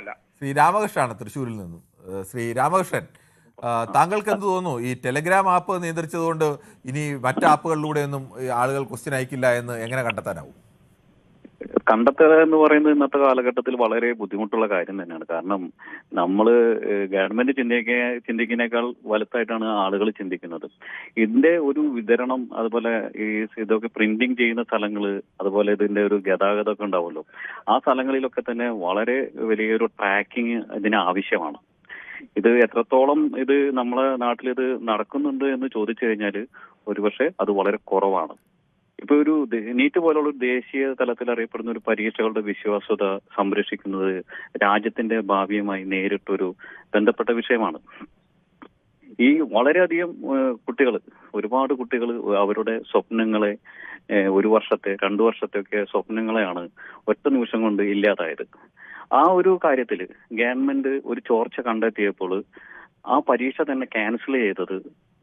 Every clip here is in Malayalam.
മാത്രമല്ല. ശ്രീ രാമകൃഷ്ണനാണ് തൃശ്ശൂരിൽ നിന്നും. ശ്രീ രാമകൃഷ്ണൻ, താങ്കൾക്ക് എന്ത് തോന്നുന്നു? ഈ ടെലഗ്രാം ആപ്പ് നിയന്ത്രിച്ചതുകൊണ്ട് ഇനി മറ്റ് ആപ്പുകളിലൂടെയൊന്നും ഈ ആളുകൾ ക്വസ്റ്റ്യൻ അയക്കില്ല എന്ന് എങ്ങനെ കണ്ടെത്താനാവും? കണ്ടെത്തുക എന്ന് പറയുന്നത് ഇന്നത്തെ കാലഘട്ടത്തിൽ വളരെ ബുദ്ധിമുട്ടുള്ള കാര്യം തന്നെയാണ്. കാരണം നമ്മൾ ഗവൺമെന്റ് ചിന്തിക്കുന്നേക്കാൾ വലുതായിട്ടാണ് ആളുകൾ ചിന്തിക്കുന്നത്. ഇതിന്റെ ഒരു വിതരണം, അതുപോലെ ഈ ഇതൊക്കെ പ്രിന്റിങ് ചെയ്യുന്ന സ്ഥലങ്ങൾ, അതുപോലെ ഇതിന്റെ ഒരു ഗതാഗതമൊക്കെ ഉണ്ടാവുമല്ലോ, ആ സ്ഥലങ്ങളിലൊക്കെ തന്നെ വളരെ വലിയൊരു ട്രാക്കിങ് ഇതിന് ആവശ്യമാണ്. ഇത് എത്രത്തോളം ഇത് നമ്മളെ നാട്ടിൽ ഇത് നടക്കുന്നുണ്ട് എന്ന് ചോദിച്ചു കഴിഞ്ഞാൽ ഒരുപക്ഷെ അത് വളരെ കുറവാണ്. ഇപ്പൊ ഒരു നീറ്റ് പോലുള്ള ഒരു ദേശീയ തലത്തിൽ അറിയപ്പെടുന്ന ഒരു പരീക്ഷകളുടെ വിശ്വാസ്യത സംരക്ഷിക്കുന്നത് രാജ്യത്തിന്റെ ഭാവിയുമായി നേരിട്ടൊരു ബന്ധപ്പെട്ട വിഷയമാണ്. ഈ വളരെയധികം ഒരുപാട് കുട്ടികൾ അവരുടെ സ്വപ്നങ്ങളെ, ഒരു വർഷത്തെ 2 വർഷത്തെ ഒക്കെ സ്വപ്നങ്ങളെയാണ് ഒറ്റ നിമിഷം കൊണ്ട് ഇല്ലാതായത്. ആ ഒരു കാര്യത്തിൽ ഗവൺമെന്റ് ഒരു ചോർച്ച കണ്ടെത്തിയപ്പോൾ ആ പരീക്ഷ തന്നെ ക്യാൻസൽ ചെയ്തത്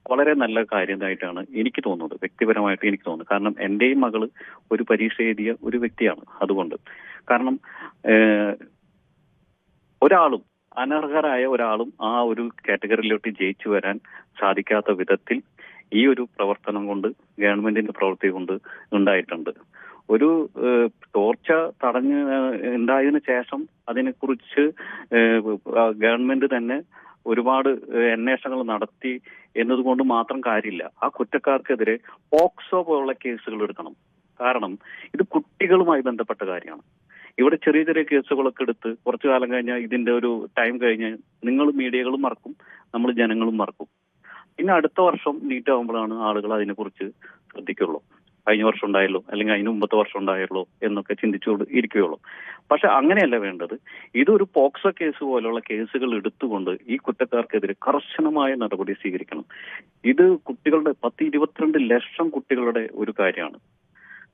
വളരെ നല്ല കാര്യമായിട്ടാണ് എനിക്ക് തോന്നുന്നത്. വ്യക്തിപരമായിട്ട് എനിക്ക് തോന്നുന്നു. കാരണം എന്റെയും മകള് ഒരു പരീക്ഷ എഴുതിയ ഒരു വ്യക്തിയാണ്. അതുകൊണ്ട് കാരണം അനർഹരായ ഒരാളും ആ ഒരു കാറ്റഗറിയിലോട്ട് ജയിച്ചു വരാൻ സാധിക്കാത്ത വിധത്തിൽ ഈ ഒരു പ്രവർത്തനം കൊണ്ട്, ഗവൺമെന്റിന്റെ പ്രവൃത്തി കൊണ്ട് ഉണ്ടായിട്ടുണ്ട്. ഒരു ചോർച്ച ഉണ്ടായതിനു ശേഷം അതിനെക്കുറിച്ച് ഗവൺമെന്റ് തന്നെ ഒരുപാട് അന്വേഷണങ്ങൾ നടത്തി എന്നതുകൊണ്ട് മാത്രം കാര്യമില്ല. ആ കുറ്റക്കാർക്കെതിരെ പോക്സോ പോലുള്ള കേസുകൾ എടുക്കണം. കാരണം ഇത് കുട്ടികളുമായി ബന്ധപ്പെട്ട കാര്യമാണ്. ഇവിടെ ചെറിയ ചെറിയ കേസുകളൊക്കെ എടുത്ത് കുറച്ചു കാലം കഴിഞ്ഞാൽ ഇതിന്റെ ഒരു ടൈം കഴിഞ്ഞ് നിങ്ങൾ മീഡിയകളും മറക്കും, നമ്മൾ ജനങ്ങളും മറക്കും. പിന്നെ അടുത്ത വർഷം നീറ്റ് ആകുമ്പോഴാണ് ആളുകൾ അതിനെക്കുറിച്ച് ശ്രദ്ധിക്കുള്ളൂ. കഴിഞ്ഞ വർഷം ഉണ്ടായല്ലോ, അല്ലെങ്കിൽ അതിന് മുമ്പത്തെ വർഷം ഉണ്ടായല്ലോ എന്നൊക്കെ ചിന്തിച്ചുകൊണ്ട് ഇരിക്കുകയുള്ളൂ. പക്ഷെ അങ്ങനെയല്ല വേണ്ടത്. ഇതൊരു പോക്സോ കേസ് പോലുള്ള കേസുകൾ എടുത്തുകൊണ്ട് ഈ കുറ്റക്കാർക്കെതിരെ കർശനമായ നടപടി സ്വീകരിക്കണം. ഇത് കുട്ടികളുടെ 10-22 ലക്ഷം കുട്ടികളുടെ ഒരു കാര്യമാണ്.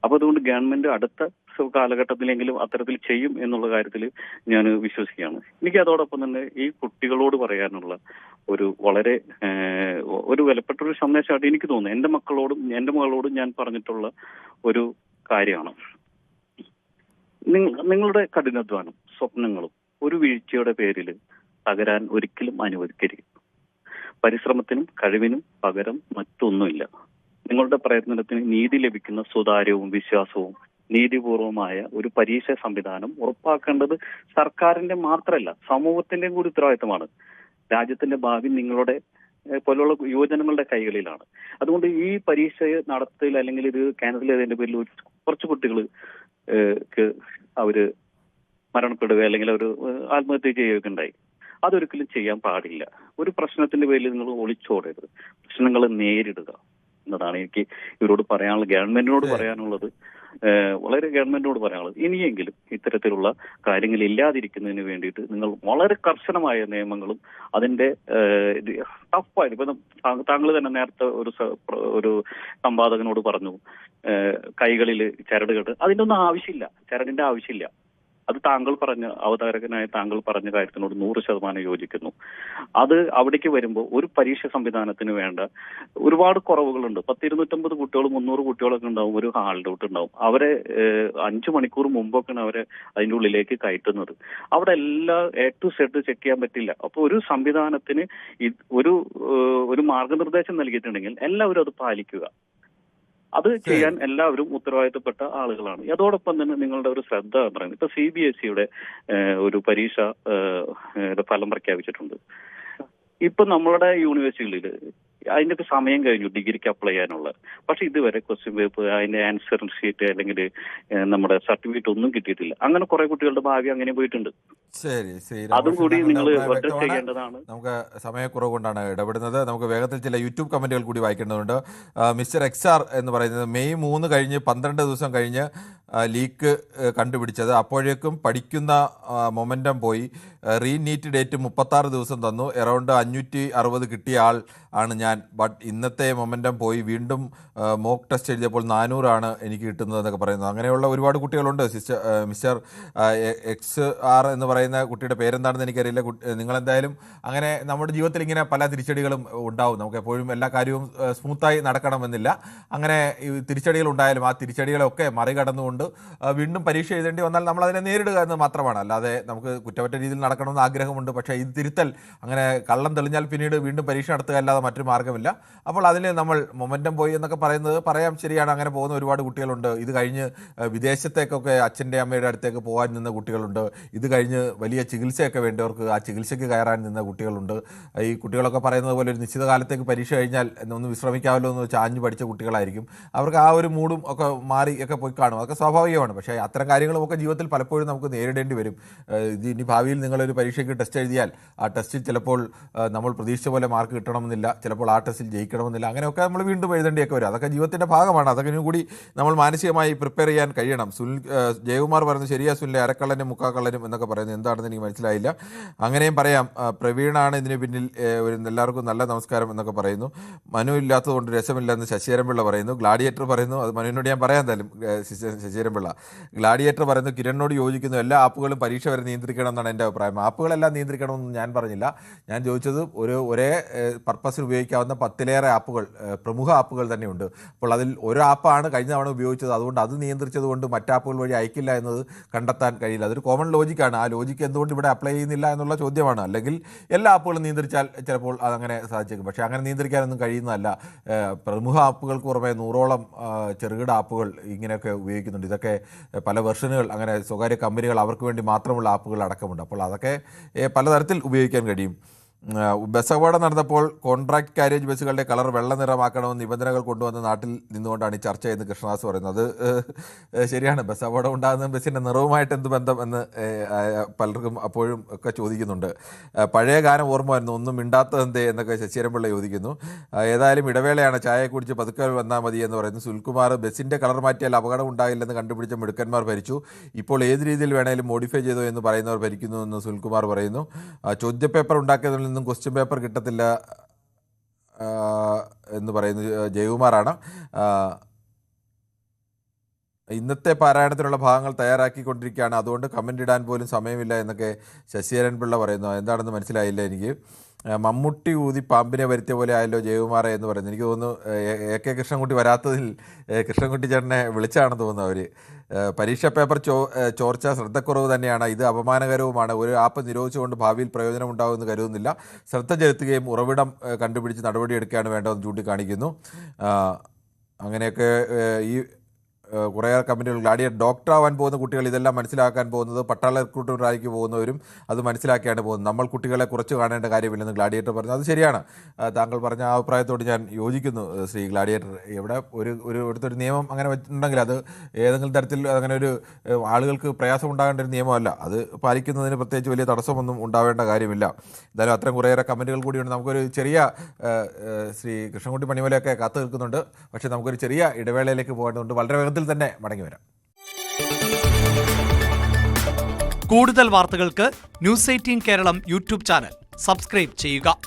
അപ്പൊ അതുകൊണ്ട് ഗവൺമെന്റ് അടുത്ത കാലഘട്ടത്തിലെങ്കിലും അത്തരത്തിൽ ചെയ്യും എന്നുള്ള കാര്യത്തിൽ ഞാൻ വിശ്വസിക്കുകയാണ്. എനിക്ക് അതോടൊപ്പം തന്നെ ഈ കുട്ടികളോട് പറയാനുള്ള ഒരു വളരെ ഒരു വിലപ്പെട്ട ഒരു സന്ദേശമായിട്ട് എനിക്ക് തോന്നുന്നു. എന്റെ മകളോടും ഞാൻ പറഞ്ഞിട്ടുള്ള ഒരു കാര്യമാണ്. നിങ്ങളുടെ കഠിനാധ്വാനം, സ്വപ്നങ്ങളും ഒരു വീഴ്ചയുടെ പേരിൽ തകരാൻ ഒരിക്കലും അനുവദിക്കരുത്. പരിശ്രമത്തിനും കഴിവിനും പകരം മറ്റൊന്നുമില്ല. നിങ്ങളുടെ പ്രയത്നത്തിന് നീതി ലഭിക്കുന്ന സുതാര്യവും വിശ്വാസവും നീതിപൂർവമായ ഒരു പരീക്ഷ സംവിധാനം ഉറപ്പാക്കേണ്ടത് സർക്കാരിന്റെ മാത്രമല്ല, സമൂഹത്തിന്റെയും കൂടി ഉത്തരവാദിത്തമാണ്. രാജ്യത്തിന്റെ ഭാവി നിങ്ങളുടെ പോലുള്ള യുവജനങ്ങളുടെ കൈകളിലാണ്. അതുകൊണ്ട് ഈ പരീക്ഷ നടത്തൽ അല്ലെങ്കിൽ ഇത് ക്യാൻസൽ ചെയ്തതിന്റെ പേരിൽ കുറച്ച് കുട്ടികൾ അവര് മരണപ്പെടുക അല്ലെങ്കിൽ അവർ ആത്മഹത്യ ചെയ്യുകയൊക്കെ ഉണ്ടായി. അതൊരിക്കലും ചെയ്യാൻ പാടില്ല. ഒരു പ്രശ്നത്തിന്റെ പേരിൽ നിങ്ങൾ ഒളിച്ചോടരുത്. പ്രശ്നങ്ങൾ നേരിടുക എന്നതാണ് എനിക്ക് ഇവരോട് പറയാനുള്ളത്, ഗവൺമെന്റിനോട് പറയാനുള്ളത്. ഇനിയെങ്കിലും ഇത്തരത്തിലുള്ള കാര്യങ്ങൾ ഇല്ലാതിരിക്കുന്നതിന് വേണ്ടിയിട്ട് നിങ്ങൾ വളരെ കർശനമായ നിയമങ്ങളും അതിന്റെ ടഫായിട്ട്, ഇപ്പൊ താങ്കൾ തന്നെ നേരത്തെ ഒരു സംവാദകനോട് പറഞ്ഞു കൈകളിൽ ചരടുകെട്ട്, അതിന്റെ ഒന്നും ആവശ്യമില്ല, ചരടിന്റെ ആവശ്യമില്ല. അത് അവതാരകനായ താങ്കൾ പറഞ്ഞ കാര്യത്തിനോട് 100% യോജിക്കുന്നു. അത് അവിടേക്ക് വരുമ്പോൾ ഒരു പരീക്ഷ സംവിധാനത്തിന് വേണ്ട ഒരുപാട് കുറവുകളുണ്ട്. 250 കുട്ടികളും 300 കുട്ടികളൊക്കെ ഉണ്ടാവും, ഒരു ഹാളിന്റെ ഉണ്ടാവും. അവരെ 5 മണിക്കൂർ മുമ്പൊക്കെയാണ് അവരെ അതിൻ്റെ ഉള്ളിലേക്ക് കയറ്റുന്നത്. അവിടെ എല്ലാം A to Z ചെക്ക് ചെയ്യാൻ പറ്റില്ല. അപ്പോൾ ഒരു സംവിധാനത്തിന് ഒരു മാർഗനിർദ്ദേശം നൽകിയിട്ടുണ്ടെങ്കിൽ എല്ലാവരും അത് പാലിക്കുക. അത് ചെയ്യാൻ എല്ലാവരും ഉത്തരവാദിത്തപ്പെട്ട ആളുകളാണ്. അതോടൊപ്പം തന്നെ നിങ്ങളുടെ ഒരു ശ്രദ്ധ പറയുന്നത്, ഇപ്പൊ CBSE ഒരു പരീക്ഷ ഫലം പ്രഖ്യാപിച്ചിട്ടുണ്ട്. ഇപ്പൊ നമ്മളുടെ യൂണിവേഴ്സിറ്റികളിൽ അതിന്റെ സമയം കഴിഞ്ഞു ഡിഗ്രിക്ക് അപ്ലൈ ചെയ്യാനുള്ള. പക്ഷെ ഇതുവരെ ക്വസ്റ്റ്യൻ പേപ്പർ, അതിന്റെ ആൻസർ ഷീറ്റ് അല്ലെങ്കിൽ നമ്മുടെ സർട്ടിഫിക്കറ്റ് ഒന്നും കിട്ടിയിട്ടില്ല. അങ്ങനെ കുറെ കുട്ടികളുടെ ഭാവി അങ്ങനെ പോയിട്ടുണ്ട്. ശരി, അതും കൂടി നിങ്ങൾ അഡ്രസ് ചെയ്യേണ്ടതാണ്. നമുക്ക് സമയക്കുറവ് കൊണ്ടാണ് ഇടപെടുന്നത്. നമുക്ക് വേഗത്തിൽ ചില യൂട്യൂബ് കമന്റുകൾ കൂടി വായിക്കേണ്ടതുണ്ട്. മിസ്റ്റർ XR എന്ന് പറയുന്നത് മെയ് 3 കഴിഞ്ഞ് 12 ദിവസം കഴിഞ്ഞ് ലീക്ക് കണ്ടുപിടിച്ചത്. അപ്പോഴേക്കും പഠിക്കുന്ന മൊമെൻറ്റം പോയി. നീറ്റ് ഡേറ്റ് 36 ദിവസം തന്നു. അറൗണ്ട് 560 കിട്ടിയ ആൾ ആണ് ഞാൻ. ഞാൻ. ബട്ട് ഇന്നത്തെ മൊമെൻറ്റം പോയി വീണ്ടും മോക്ക് ടെസ്റ്റ് എഴുതിയപ്പോൾ 400 എനിക്ക് കിട്ടുന്നതെന്നൊക്കെ പറയുന്നത്. അങ്ങനെയുള്ള ഒരുപാട് കുട്ടികളുണ്ട്. മിസ്റ്റർ XR എന്ന് പറയുന്ന കുട്ടിയുടെ പേരെന്താണെന്ന് എനിക്കറിയില്ല. നിങ്ങളെന്തായാലും അങ്ങനെ നമ്മുടെ ജീവിതത്തിൽ ഇങ്ങനെ പല തിരിച്ചടികളും ഉണ്ടാവും. നമുക്ക് എപ്പോഴും എല്ലാ കാര്യവും സ്മൂത്തായി നടക്കണമെന്നില്ല. അങ്ങനെ ഈ തിരിച്ചടികൾ ഉണ്ടായാലും ആ തിരിച്ചടികളൊക്കെ മറികടന്നുകൊണ്ട് വീണ്ടും പരീക്ഷ എഴുതേണ്ടി വന്നാൽ നമ്മൾ അതിനെ നേരിടുക എന്ന് മാത്രമാണ്. അല്ലാതെ നമുക്ക് കുറ്റമറ്റ രീതിയിൽ നടക്കണമെന്ന് ആഗ്രഹമുണ്ട്. പക്ഷേ ഇത് തിരുത്തൽ, അങ്ങനെ കള്ളം തെളിഞ്ഞാൽ പിന്നീട് വീണ്ടും പരീക്ഷ നടത്തുക അല്ലാതെ മറ്റൊരു മാർഗ്ഗമില്ല. അപ്പോൾ അതിന് നമ്മൾ മൊമെൻറ്റം പോയി എന്നൊക്കെ പറയുന്നത് പറയാം, ശരിയാണ്. അങ്ങനെ പോകുന്ന ഒരുപാട് കുട്ടികളുണ്ട്. ഇത് കഴിഞ്ഞ് വിദേശത്തേക്കൊക്കെ അച്ഛൻ്റെ അമ്മയുടെ അടുത്തേക്ക് പോകാൻ നിന്ന കുട്ടികളുണ്ട്. ഇത് കഴിഞ്ഞ് വലിയ ചികിത്സയൊക്കെ വേണ്ടവർക്ക് ആ ചികിത്സയ്ക്ക് കയറാൻ നിന്ന കുട്ടികളുണ്ട്. ഈ കുട്ടികളൊക്കെ പറയുന്നത് പോലെ ഒരു നിശ്ചിത കാലത്തേക്ക് പരീക്ഷ കഴിഞ്ഞാൽ ഒന്ന് വിശ്രമിക്കാമല്ലോ എന്ന് ചാഞ്ഞ് പഠിച്ച കുട്ടികളായിരിക്കും. അവർക്ക് ആ ഒരു മൂഡും ഒക്കെ മാറി ഒക്കെ പോയി കാണും. അതൊക്കെ സ്വാഭാവികമാണ്. പക്ഷേ അത്തരം കാര്യങ്ങളുമൊക്കെ ജീവിതത്തിൽ പലപ്പോഴും നമുക്ക് നേരിടേണ്ടി വരും. ഇത് ഇനി ഭാവിയിൽ നിങ്ങളൊരു പരീക്ഷയ്ക്ക് ടെസ്റ്റ് എഴുതിയാൽ ആ ടെസ്റ്റിൽ ചിലപ്പോൾ നമ്മൾ പ്രതീക്ഷിച്ച പോലെ മാർക്ക് കിട്ടണമെന്നില്ല, ചിലപ്പോൾ ആ ടെസ്റ്റിൽ ജയിക്കണമെന്നില്ല. അങ്ങനെയൊക്കെ നമ്മൾ വീണ്ടും എഴുതേണ്ടിയൊക്കെ വരും. അതൊക്കെ ജീവിതത്തിൻ്റെ ഭാഗമാണ്. അതൊക്കെ കൂടി നമ്മൾ മാനസികമായി പ്രിപ്പയർ ചെയ്യാൻ കഴിയണം. ജയകുമാർ പറയുന്നത് ശരിയാ സുനിലെ, അരക്കള്ളനും മുക്കാക്കള്ളനും എന്നൊക്കെ പറയുന്നത് എന്താണെന്ന് എനിക്ക് മനസ്സിലായില്ല. അങ്ങനെയും പറയാം. പ്രവീണാണ് ഇതിന് പിന്നിൽ. എല്ലാവർക്കും നല്ല നമസ്കാരം എന്നൊക്കെ പറയുന്നു. മനു ഇല്ലാത്തതുകൊണ്ട് രസമില്ലെന്ന് ശശിധരൻപിള്ള പറയുന്നു. ഗ്ലാഡിയേറ്റർ പറയുന്നു, അത് മനുവിനോട് ഞാൻ പറയാൻ എന്തായാലും. ശശിധരൻപിള്ള ഗ്ലാഡിയേറ്റർ പറയുന്നു, കിരണിനോട് യോജിക്കുന്നു, എല്ലാ ആപ്പുകളും പരീക്ഷ വരെ നിയന്ത്രിക്കണം എന്നാണ് എൻ്റെ അഭിപ്രായം. ആപ്പുകളെല്ലാം നിയന്ത്രിക്കണമെന്ന് ഞാൻ പറഞ്ഞില്ല. ഞാൻ ചോദിച്ചത് ഒരേ പർപ്പസിന് ഉപയോഗിക്കാവുന്ന 10-ലേറെ ആപ്പുകൾ, പ്രമുഖ ആപ്പുകൾ തന്നെയുണ്ട്. അപ്പോൾ അതിൽ ഒരു ആപ്പാണ് കഴിഞ്ഞ തവണ ഉപയോഗിച്ചത്. അതുകൊണ്ട് അത് നിയന്ത്രിച്ചത് കൊണ്ട് മറ്റാപ്പുകൾ വഴി അയക്കില്ല എന്നത് കണ്ടെത്താൻ കഴിയില്ല. അതൊരു കോമൺ ലോജിക്കാണ്. ആ ലോജിക്ക് എന്തുകൊണ്ട് ഇവിടെ അപ്ലൈ ചെയ്യുന്നില്ല എന്നുള്ള ചോദ്യമാണ്. അല്ലെങ്കിൽ എല്ലാ ആപ്പുകളും നിയന്ത്രിച്ചാൽ ചിലപ്പോൾ അതങ്ങനെ സാധിച്ചേക്കും. പക്ഷേ അങ്ങനെ നിയന്ത്രിക്കാനൊന്നും കഴിയുന്നതല്ല. പ്രമുഖ ആപ്പുകൾക്ക് പുറമെ 100ഓളം ചെറുകിട ആപ്പുകൾ ഇങ്ങനെയൊക്കെ ഉപയോഗിക്കുന്നുണ്ട്. ഇതൊക്കെ പല വെർഷനുകൾ, അങ്ങനെ സ്വകാര്യ കമ്പനികൾ അവർക്ക് വേണ്ടി മാത്രമുള്ള ആപ്പുകൾ അടക്കമുണ്ട്. അപ്പോൾ അതൊക്കെ പലതരത്തിൽ ഉപയോഗിക്കാൻ കഴിയും. ബസ് അപകടം നടന്നപ്പോൾ കോൺട്രാക്ട് കാരേജ് ബസ്സുകളുടെ കളർ വെള്ള നിറമാക്കണമെന്ന് നിബന്ധനകൾ കൊണ്ടുവന്ന നാട്ടിൽ നിന്നുകൊണ്ടാണ് ഈ ചർച്ച എന്ന് കൃഷ്ണദാസ് പറയുന്നത്. അത് ശരിയാണ്. ബസ് അപകടം ഉണ്ടാകുന്ന ബസ്സിൻ്റെ നിറവുമായിട്ട് എന്ത് ബന്ധം എന്ന് പലർക്കും അപ്പോഴും ഒക്കെ ചോദിക്കുന്നുണ്ട്. പഴയ ഗാനം ഓർമ്മ വരുന്നു, ഒന്നും മിണ്ടാത്തതെന്തേ എന്നൊക്കെ ശശിധരൻപിള്ള ചോദിക്കുന്നു. ഏതായാലും ഇടവേളയാണ്, ചായ കുടിച്ച് പതുക്കെ വന്നാൽ മതി എന്ന് പറയുന്നു സുൽകുമാർ. ബസ്സിൻ്റെ കളർ മാറ്റിയാൽ അപകടം ഉണ്ടാകില്ലെന്ന് കണ്ടുപിടിച്ച മിടുക്കന്മാർ ഭരിച്ചു. ഇപ്പോൾ ഏത് രീതിയിൽ വേണേലും മോഡിഫൈ ചെയ്തോ എന്ന് പറയുന്നവർ ഭരിക്കുന്നു എന്ന് സുൽകുമാർ പറയുന്നു. ചോദ്യപേപ്പർ ഉണ്ടാക്കിയതിൽ നിന്നും ക്വസ്റ്റ്യൻ പേപ്പർ കിട്ടത്തില്ല എന്ന് പറയുന്നു ജയകുമാറാണ്. ഇന്നത്തെ പാരായണത്തിനുള്ള ഭാഗങ്ങൾ തയ്യാറാക്കിക്കൊണ്ടിരിക്കുകയാണ്, അതുകൊണ്ട് കമൻ്റ് ഇടാൻ പോലും സമയമില്ല എന്നൊക്കെ ശശിധരൻപിള്ള പറയുന്നു. എന്താണെന്ന് മനസ്സിലായില്ല എനിക്ക്. മമ്മൂട്ടി ഊതി പാമ്പിനെ വരുത്തിയ പോലെ ആയല്ലോ ജയകുമാറെ എന്ന് പറയുന്നു. എനിക്ക് തോന്നുന്നു AK കൃഷ്ണൻകുട്ടി വരാത്തതിൽ കൃഷ്ണൻകുട്ടി ചേട്ടനെ വിളിച്ചാണെന്ന് തോന്നുന്നു അവർ. പരീക്ഷാ പേപ്പർ ചോർച്ച ശ്രദ്ധക്കുറവ് തന്നെയാണ്, ഇത് അപമാനകരവുമാണ്. ഒരു ആപ്പ് നിരോധിച്ചുകൊണ്ട് ഭാവിയിൽ പ്രയോജനമുണ്ടാകുമെന്ന് കരുതുന്നില്ല. ശ്രദ്ധ ചെലുത്തുകയും ഉറവിടം കണ്ടുപിടിച്ച് നടപടിയെടുക്കുകയാണ് വേണ്ടതെന്ന് ചൂണ്ടിക്കാണിക്കുന്നു. അങ്ങനെയൊക്കെ ഈ കുറേയേറെ കമ്പനികൾ ഡോക്ടർ ആവാൻ പോകുന്ന കുട്ടികൾ ഇതെല്ലാം മനസ്സിലാക്കാൻ പോകുന്നത് പട്ടാള റിക്രൂട്ടറായിക്ക് പോകുന്നവരും അത് മനസ്സിലാക്കിയാണ് പോകുന്നത്. നമ്മൾ കുട്ടികളെ കുറച്ച് കാണേണ്ട കാര്യമില്ലെന്ന് ഗ്ലാഡിയേറ്റർ പറഞ്ഞു. അത് ശരിയാണ്. താങ്കൾ പറഞ്ഞ ആ അഭിപ്രായത്തോട് ഞാൻ യോജിക്കുന്നു ശ്രീ ഗ്ലാഡിയേറ്റർ. ഇവിടെ ഒരു നിയമം അങ്ങനെ വെച്ചിട്ടുണ്ടെങ്കിൽ അത് ഏതെങ്കിലും തരത്തിൽ അങ്ങനെ ഒരു ആളുകൾക്ക് പ്രയാസം ഉണ്ടാകേണ്ട ഒരു നിയമമല്ല. അത് പാലിക്കുന്നതിന് പ്രത്യേകിച്ച് വലിയ തടസ്സമൊന്നും ഉണ്ടാവേണ്ട കാര്യമില്ല. എന്തായാലും അത്തരം കുറേയേറെ കമ്പനികൾ കൂടിയുണ്ട്. നമുക്കൊരു ചെറിയ ശ്രീ കൃഷ്ണൻകുട്ടി പണിമലയൊക്കെ കാത്തു നിൽക്കുന്നുണ്ട്. പക്ഷേ നമുക്കൊരു ചെറിയ ഇടവേളയിലേക്ക് പോകേണ്ടതുണ്ട്. വളരെ വേഗത്തിൽ തന്നെ മടങ്ങി വരാം. കൂടുതൽ വാർത്തകൾക്ക് News 18 Keralam YouTube channel subscribe ചെയ്യുക.